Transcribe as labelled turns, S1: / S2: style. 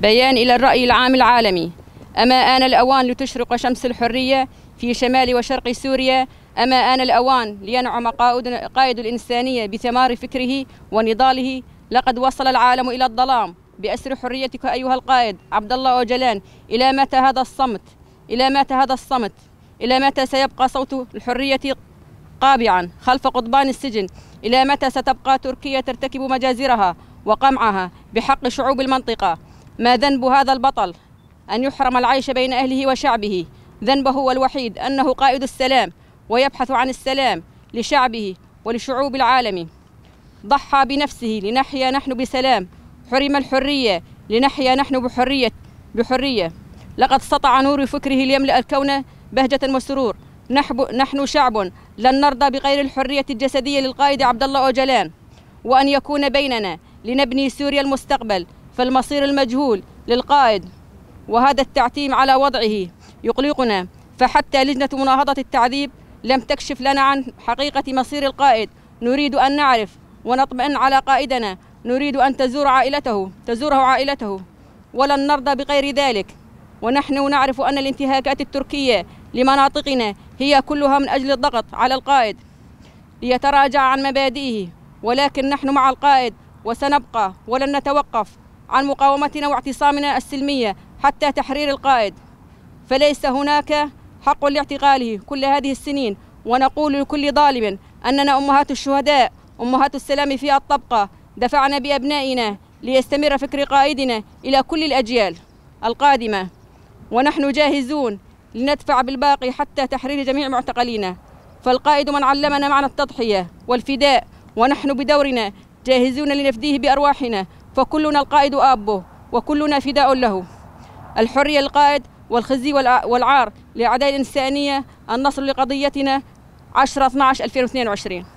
S1: بيان إلى الرأي العام العالمي: أما آن الأوان لتشرق شمس الحرية في شمال وشرق سوريا؟ أما آن الأوان لينعم قائد الإنسانية بثمار فكره ونضاله؟ لقد وصل العالم إلى الظلام بأسر حريتك أيها القائد عبد الله أوجلان. إلى متى هذا الصمت؟ إلى متى هذا الصمت؟ إلى متى سيبقى صوت الحرية قابعا خلف قضبان السجن؟ إلى متى ستبقى تركيا ترتكب مجازرها وقمعها بحق شعوب المنطقة؟ ما ذنب هذا البطل أن يحرم العيش بين أهله وشعبه؟ ذنبه هو الوحيد أنه قائد السلام ويبحث عن السلام لشعبه ولشعوب العالم. ضحى بنفسه لنحيا نحن بسلام، حرم الحرية لنحيا نحن بحرية. لقد سطع نور فكره ليملأ الكون بهجة وسرور. نحن شعب لن نرضى بغير الحرية الجسدية للقائد عبد الله أوجلان، وأن يكون بيننا لنبني سوريا المستقبل، فالمصير المجهول للقائد، وهذا التعتيم على وضعه يقلقنا. فحتى لجنة مناهضة التعذيب لم تكشف لنا عن حقيقة مصير القائد. نريد أن نعرف ونطمئن على قائدنا، نريد أن تزوره عائلته، ولن نرضى بغير ذلك. ونحن نعرف أن الانتهاكات التركية لمناطقنا هي كلها من أجل الضغط على القائد ليتراجع عن مبادئه، ولكن نحن مع القائد وسنبقى ولن نتوقف عن مقاومتنا واعتصامنا السلمية حتى تحرير القائد. فليس هناك حق لاعتقاله كل هذه السنين. ونقول لكل ظالم أننا أمهات الشهداء، أمهات السلام في الطبقة، دفعنا بأبنائنا ليستمر فكر قائدنا إلى كل الأجيال القادمة، ونحن جاهزون لندفع بالباقي حتى تحرير جميع معتقلينا. فالقائد من علمنا معنى التضحية والفداء، ونحن بدورنا جاهزون لنفديه بأرواحنا، فكلنا القائد آبه وكلنا فداء له. الحرية للقائد والخزي والعار لأعداء الإنسانية. النصر لقضيتنا 10/12/2022.